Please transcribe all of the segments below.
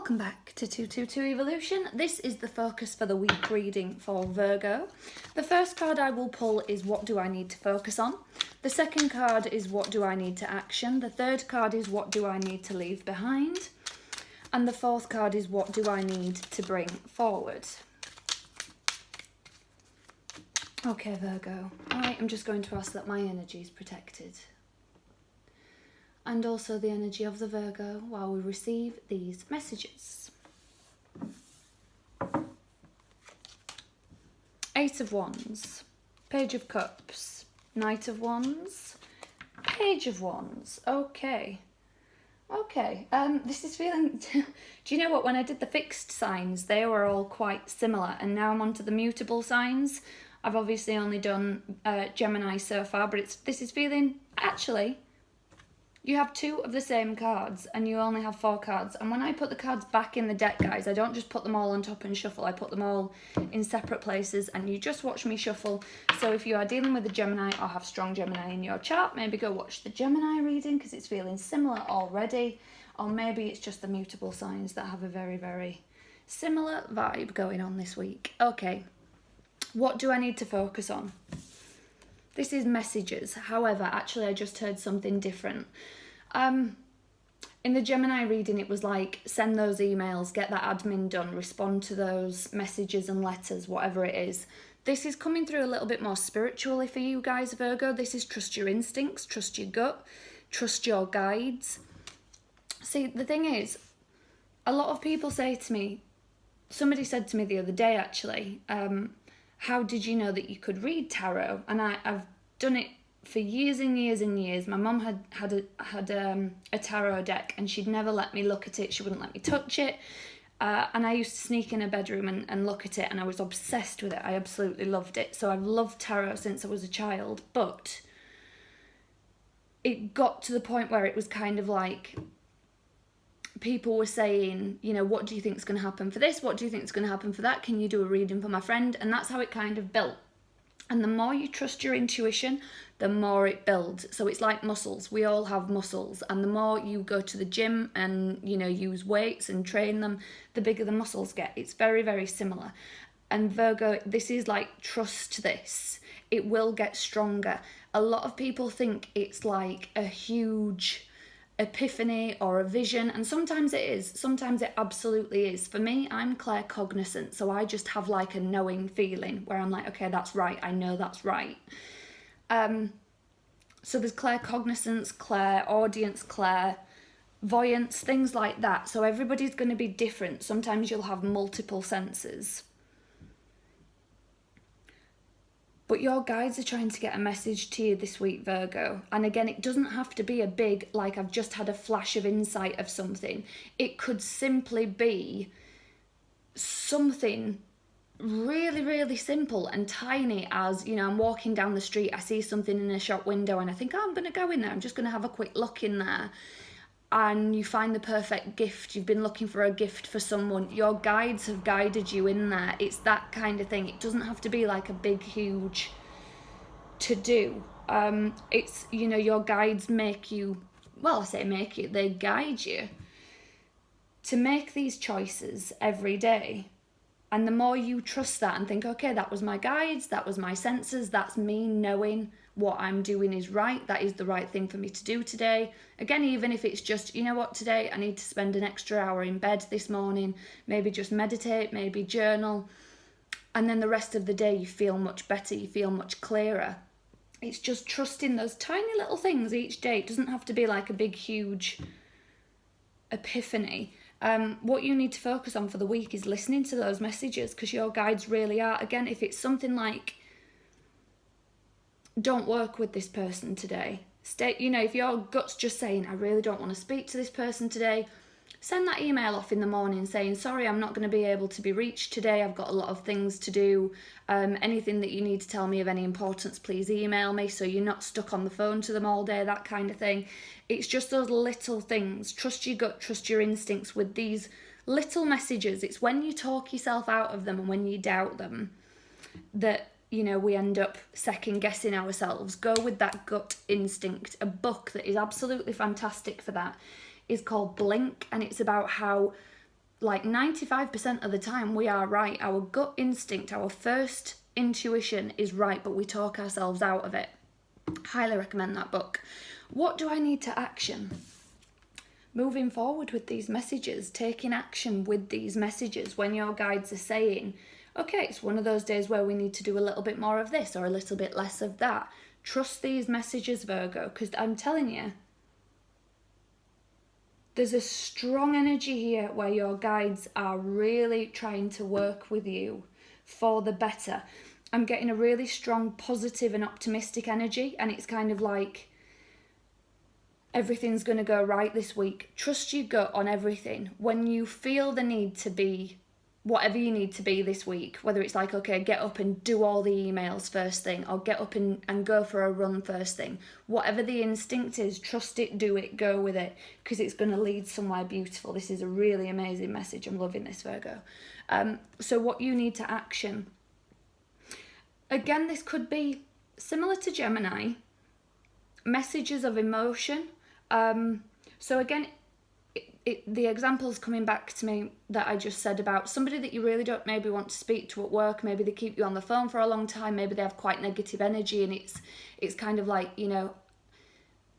Welcome back to 222 Evolution. This is the focus for the week reading for Virgo. The first card I will pull is what do I need to focus on? The second card is what do I need to action? The third card is what do I need to leave behind? And the fourth card is what do I need to bring forward? Okay, Virgo. I am just going to ask that my energy is protected. And also the energy of the Virgo while we receive these messages. Eight of Wands, Page of Cups, Knight of Wands, Page of Wands. Okay. This is feeling... Do you know what? When I did the fixed signs, they were all quite similar. And now I'm onto the mutable signs. I've obviously only done Gemini so far, but this is feeling... Actually... You have two of the same cards and you only have 4 cards. And when I put the cards back in the deck, guys, I don't just put them all on top and shuffle. I put them all in separate places and you just watch me shuffle. So if you are dealing with a Gemini or have strong Gemini in your chart, maybe go watch the Gemini reading because it's feeling similar already. Or maybe it's just the mutable signs that have a very, very similar vibe going on this week. Okay, what do I need to focus on? This is messages. However, actually, I just heard something different. In the Gemini reading, it was like, send those emails, get that admin done, respond to those messages and letters, whatever it is. This is coming through a little bit more spiritually for you guys, Virgo. This is trust your instincts, trust your gut, trust your guides. See, the thing is, a lot of people say to me, somebody said to me the other day, actually, how did you know that you could read tarot? And I've done it for years and years and years. My mum had a tarot deck and she'd never let me look at it. She wouldn't let me touch it. And I used to sneak in her bedroom and look at it and I was obsessed with it. I absolutely loved it. So I've loved tarot since I was a child. But it got to the point where it was kind of like... people were saying, you know, what do you think is going to happen for this? What do you think is going to happen for that? Can you do a reading for my friend? And that's how it kind of built. And the more you trust your intuition, the more it builds. So it's like muscles. We all have muscles. And the more you go to the gym and, you know, use weights and train them, the bigger the muscles get. It's very, very similar. And Virgo, this is like, trust this. It will get stronger. A lot of people think it's like a huge... epiphany or a vision, and sometimes it is, sometimes it absolutely is. For me, I'm claircognizant, so I just have like a knowing feeling where I'm like, okay, that's right, I know that's right. So there's claircognizance, clairaudience, clairvoyance, things like that. So everybody's going to be different. Sometimes you'll have multiple senses. But your guides are trying to get a message to you this week, Virgo. And again, it doesn't have to be a big, like I've just had a flash of insight of something. It could simply be something really, really simple and tiny as, you know, I'm walking down the street, I see something in a shop window and I think, oh, I'm going to go in there. I'm just going to have a quick look in there. And you find the perfect gift. You've been looking for a gift for someone. Your guides have guided you in there. It's that kind of thing. It doesn't have to be like a big, huge to-do. It's, you know, your guides make you, well, I say make you, they guide you to make these choices every day. And the more you trust that and think, okay, that was my guides, that was my senses, that's me knowing what I'm doing is right, that is the right thing for me to do today. Again, even if it's just, you know what, today I need to spend an extra hour in bed this morning, maybe just meditate, maybe journal, and then the rest of the day you feel much better, you feel much clearer. It's just trusting those tiny little things each day. It doesn't have to be like a big, huge epiphany. What you need to focus on for the week is listening to those messages, because your guides really are. Again, if it's something like, don't work with this person today. Stay, you know, if your gut's just saying, I really don't want to speak to this person today, send that email off in the morning saying, sorry, I'm not going to be able to be reached today. I've got a lot of things to do. Anything that you need to tell me of any importance, please email me so you're not stuck on the phone to them all day, that kind of thing. It's just those little things. Trust your gut, trust your instincts with these little messages. It's when you talk yourself out of them and when you doubt them that, you know, we end up second guessing ourselves. Go with that gut instinct. A book that is absolutely fantastic for that is called Blink, and it's about how like 95% of the time we are right. Our gut instinct, our first intuition is right, but we talk ourselves out of it. Highly recommend that book. What do I need to action? Moving forward with these messages, taking action with these messages when your guides are saying, okay, it's one of those days where we need to do a little bit more of this or a little bit less of that. Trust these messages, Virgo, because I'm telling you, there's a strong energy here where your guides are really trying to work with you for the better. I'm getting a really strong positive and optimistic energy, and it's kind of like everything's going to go right this week. Trust your gut on everything. When you feel the need to be whatever you need to be this week, whether it's like, okay, get up and do all the emails first thing, or get up and go for a run first thing, whatever the instinct is, trust it, do it, go with it, because it's going to lead somewhere beautiful. This is a really amazing message. I'm loving this, Virgo. So what you need to action, again, this could be similar to Gemini, messages of emotion. So again, the examples coming back to me that I just said about somebody that you really don't maybe want to speak to at work. Maybe they keep you on the phone for a long time. Maybe they have quite negative energy, and it's kind of like, you know,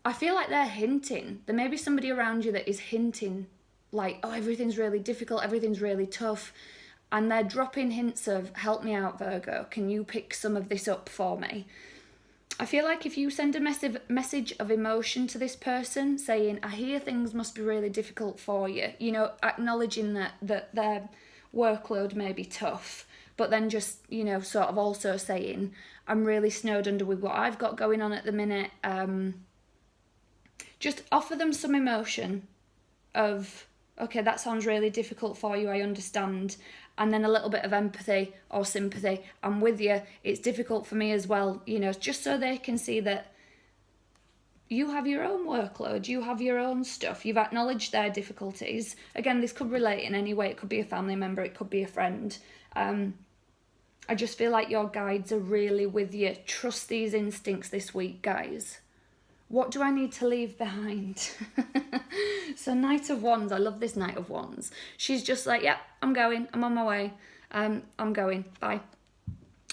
I feel like they're hinting. There may be somebody around you that is hinting like, oh, everything's really difficult, everything's really tough. And they're dropping hints of, help me out, Virgo. Can you pick some of this up for me? I feel like if you send a message of emotion to this person saying, I hear things must be really difficult for you, you know, acknowledging that their workload may be tough, but then just, you know, sort of also saying, I'm really snowed under with what I've got going on at the minute. Just offer them some emotion of, okay, that sounds really difficult for you, I understand. And then a little bit of empathy or sympathy. I'm with you. It's difficult for me as well, you know, just so they can see that you have your own workload, you have your own stuff, you've acknowledged their difficulties. Again, this could relate in any way. It could be a family member, it could be a friend. I just feel like your guides are really with you. Trust these instincts this week, guys. What do I need to leave behind? So Knight of Wands, I love this Knight of Wands. She's just like, yep, I'm going, I'm on my way. I'm going, bye.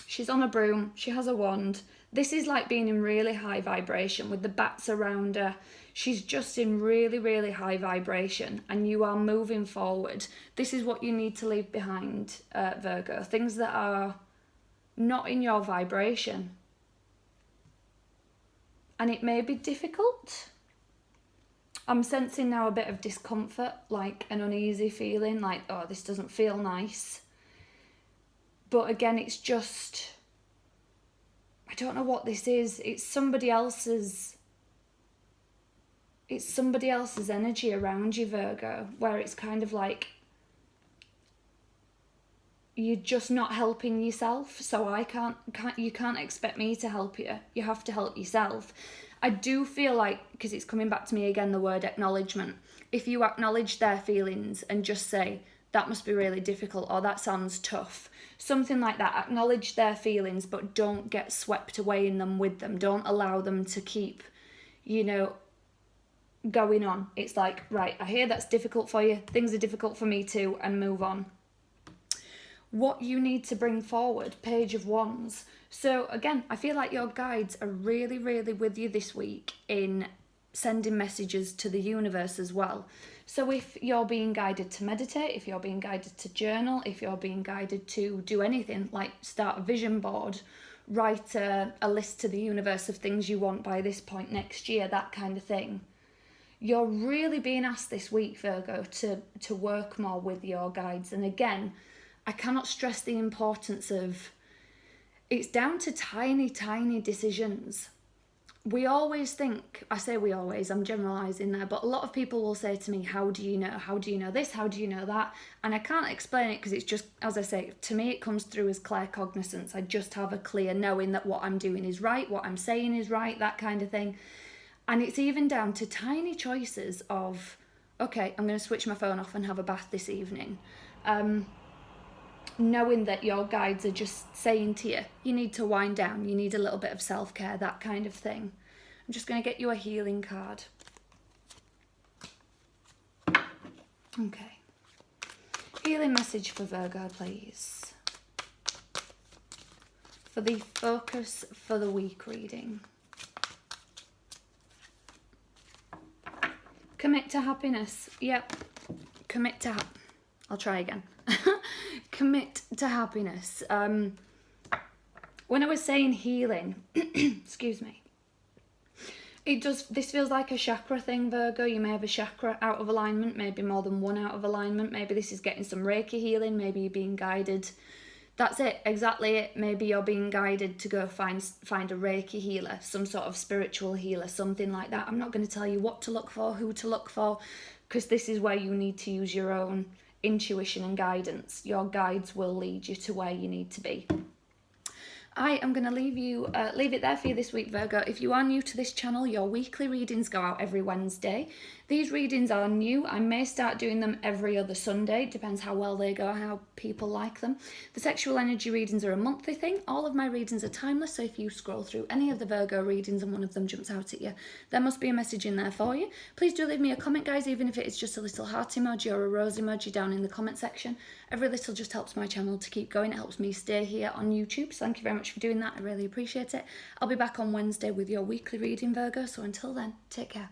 She's on a broom, she has a wand. This is like being in really high vibration with the bats around her. She's just in really, really high vibration, and you are moving forward. This is what you need to leave behind, Virgo. Things that are not in your vibration. And it may be difficult. I'm sensing now a bit of discomfort, like an uneasy feeling, like, oh, this doesn't feel nice. But again, it's just, I don't know what this is. It's somebody else's energy around you, Virgo, where it's kind of like, you're just not helping yourself, so you can't expect me to help you. You have to help yourself. I do feel like, because it's coming back to me again, the word acknowledgement. If you acknowledge their feelings and just say, that must be really difficult, or that sounds tough, something like that, acknowledge their feelings, but don't get swept away in them with them. Don't allow them to keep, you know, going on. It's like, right, I hear that's difficult for you, things are difficult for me too, and move on. What you need to bring forward, Page of Wands. So again, I feel like your guides are really, really with you this week in sending messages to the universe as well. So if you're being guided to meditate, if you're being guided to journal, if you're being guided to do anything like start a vision board, write a list to the universe of things you want by this point next year, that kind of thing. You're really being asked this week, Virgo, to work more with your guides. And again, I cannot stress the importance of, it's down to tiny, tiny decisions. We always think, I say we always, I'm generalising there, but a lot of people will say to me, how do you know? How do you know this? How do you know that? And I can't explain it because it's just, as I say, to me it comes through as claircognizance. I just have a clear knowing that what I'm doing is right, what I'm saying is right, that kind of thing. And it's even down to tiny choices of, okay, I'm going to switch my phone off and have a bath this evening. Knowing that your guides are just saying to you, you need to wind down, you need a little bit of self-care, that kind of thing. I'm just going to get you a healing card. Okay. healing message for Virgo, please. For the focus for the week reading. Commit to happiness. Yep. Commit to I'll try again. Commit to happiness. When I was saying healing, excuse me, this feels like a chakra thing, Virgo. You may have a chakra out of alignment, maybe more than one out of alignment. Maybe this is getting some Reiki healing, maybe you're being guided. That's it, exactly it. Maybe you're being guided to go find a Reiki healer, some sort of spiritual healer, something like that. I'm not going to tell you what to look for, who to look for, because this is where you need to use your own intuition and guidance. Your guides will lead you to where you need to be. I am going to leave it there for you this week, Virgo. If you are new to this channel, your weekly readings go out every Wednesday. These readings are new. I may start doing them every other Sunday. It depends how well they go, how people like them. The sexual energy readings are a monthly thing. All of my readings are timeless, so if you scroll through any of the Virgo readings and one of them jumps out at you, there must be a message in there for you. Please do leave me a comment, guys, even if it is just a little heart emoji or a rose emoji down in the comment section. Every little just helps my channel to keep going. It helps me stay here on YouTube, so thank you very much for doing that. I really appreciate it. I'll be back on Wednesday with your weekly reading, Virgo, so until then, take care.